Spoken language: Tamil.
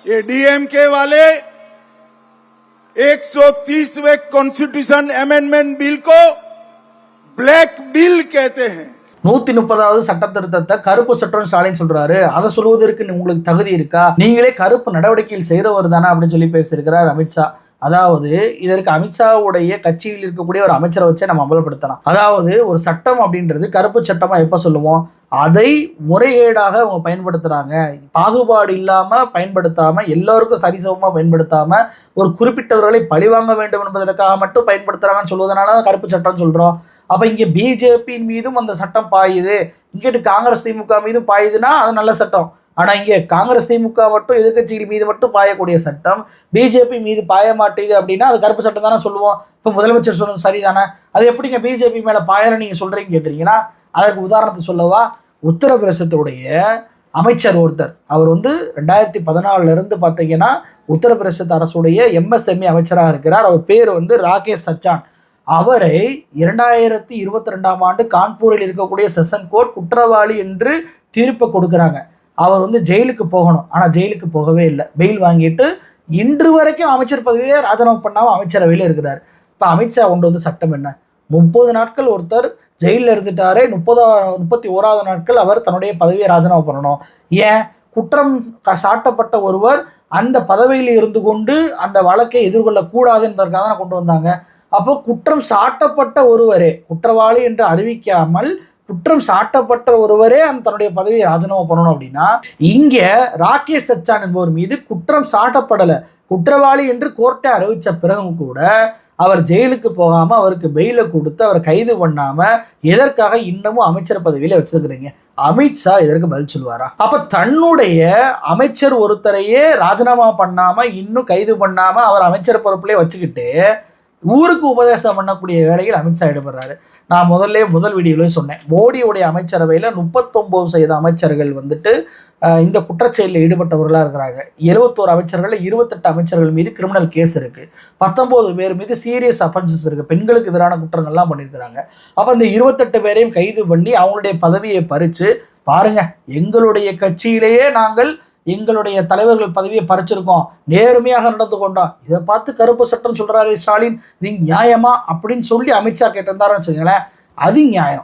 ये डीएमके वाले 130वें कॉन्स्टिट्यूशन अमेंडमेंट बिल को ब्लैक बिल कहते हैं. 130வது சட்ட திருத்தத்தை கருப்பு சட்டம் ஸ்டாலின் சொல்றாரு. அதை சொல்வதற்கு உங்களுக்கு தகுதி இருக்கா? நீங்களே கருப்பு நடவடிக்கையில் செய்கிறவர் தானே அப்படின்னு சொல்லி பேசியிருக்கிறார் அமித்ஷா. அதாவது இதற்கு அமித்ஷாவுடைய கட்சியில் இருக்கக்கூடிய ஒரு அமைச்சரை வச்சே நம்ம அமல்படுத்தலாம். அதாவது ஒரு சட்டம் அப்படின்றது கருப்பு சட்டமா எப்ப சொல்லுவோம்? அதை முறைகேடாக அவங்க பயன்படுத்துறாங்க, பாகுபாடு இல்லாம பயன்படுத்தாம, எல்லாருக்கும் சரிசமமா பயன்படுத்தாம, ஒரு குறிப்பிட்டவர்களை பழிவாங்க வேண்டும் என்பதற்காக மட்டும் பயன்படுத்துறாங்கன்னு சொல்வதனால கருப்பு சட்டம் சொல்றோம். அப்ப இங்க பிஜேபியின் மீதும் அந்த சட்டம் பாயுது, இங்கிட்டு காங்கிரஸ் திமுக மீதும் பாயுதுன்னா அது நல்ல சட்டம். ஆனா இங்கே காங்கிரஸ் திமுக மட்டும் எதிர்கட்சிகள் மீது மட்டும் பாயக்கூடிய சட்டம் பிஜேபி மீது பாய மாட்டேது அப்படின்னா அது கருப்பு சட்டம் தானே சொல்லுவோம். இப்போ முதலமைச்சர் சொன்னது சரிதானே? அது எப்படிங்க பிஜேபி மேல பாயன்னு நீங்க சொல்றீங்க கேட்குறீங்கன்னா, அதற்கு உதாரணத்தை சொல்லவா? உத்தரப்பிரதேசத்துடைய அமைச்சர் ஒருத்தர், அவர் 2014 பார்த்தீங்கன்னா உத்தரப்பிரதேச அரசுடைய எம்எஸ்எம்இ அமைச்சராக இருக்கிறார். அவர் பேர் ராகேஷ் சச்சான். அவரை 2022 கான்பூரில் இருக்கக்கூடிய செஷன் கோர்ட் குற்றவாளி என்று தீர்ப்பு கொடுக்குறாங்க. அவர் ஜெயிலுக்கு போகணும், ஆனால் ஜெயிலுக்கு போகவே இல்லை. பெயில் வாங்கிட்டு இன்று வரைக்கும் அமைச்சர் பதவியே ராஜினாமா பண்ணாமல் அமைச்சரவையில் இருக்கிறார். இப்போ அமித்ஷா கொண்டு சட்டம் என்ன? 30 நாட்கள் ஒருத்தர் ஜெயிலில் இருந்துட்டாரே, 31வது நாட்கள் அவர் தன்னுடைய பதவியை ராஜினாமா பண்ணணும். ஏன்? குற்றம் சாட்டப்பட்ட ஒருவர் அந்த பதவியில் இருந்து கொண்டு அந்த வழக்கை எதிர்கொள்ளக்கூடாது என்பதற்காக தான் கொண்டு வந்தாங்க. அப்போ குற்றம் சாட்டப்பட்ட ஒருவரே, குற்றவாளி என்று அறிவிக்காமல் குற்றம் சாட்டப்பட்ட ஒருவரே தன்னுடைய பதவியை ராஜினாமா பண்ணணும் அப்படின்னா, இங்க ராகேஷ் சச்சான் என்பவர் மீது குற்றம் சாட்டப்படலை, குற்றவாளி என்று கோர்ட்டை அறிவிச்ச பிறகும் கூட அவர் ஜெயிலுக்கு போகாம அவருக்கு பெயில கொடுத்து அவர் கைது பண்ணாம எதற்காக இன்னமும் அமைச்சர் பதவியில வச்சிருக்கிறீங்க? அமித்ஷா இதற்கு பதில் சொல்லுவாரா? அப்ப தன்னுடைய அமைச்சர் ஒருத்தரையே ராஜினாமா பண்ணாம இன்னும் கைது பண்ணாம அவர் அமைச்சர் பொறுப்புலேயே வச்சுக்கிட்டு ஊருக்கு உபதேசம் பண்ணக்கூடிய வேலையில் அமித்ஷா ஈடுபடுறாரு. நான் முதல் வீடியோல சொன்னேன், மோடியுடைய அமைச்சரவையில் 39% அமைச்சர்கள் இந்த குற்றச்செயலில் ஈடுபட்டவர்களாக இருக்கிறாங்க. 71 அமைச்சர்கள், 28 அமைச்சர்கள் மீது கிரிமினல் கேஸ் இருக்கு, 19 பேர் மீது சீரியஸ் அஃபென்சஸ் இருக்கு, பெண்களுக்கு எதிரான குற்றங்கள்லாம் பண்ணியிருக்கிறாங்க. அப்போ இந்த 28 பேரையும் கைது பண்ணி அவங்களுடைய பதவியை பறித்து, பாருங்க எங்களுடைய கட்சியிலேயே நாங்கள் எங்களுடைய தலைவர்கள் பதவியை பறிச்சிருக்கோம், நேர்மையாக நடந்து கொண்டோம், இதை பார்த்து கருப்பு சட்டம் சொல்றாரு ஸ்டாலின், இது நியாயமா அப்படின்னு சொல்லி அமித்ஷா கேட்டிருந்தாருன்னு வச்சுக்கோங்களேன், அது நியாயம்.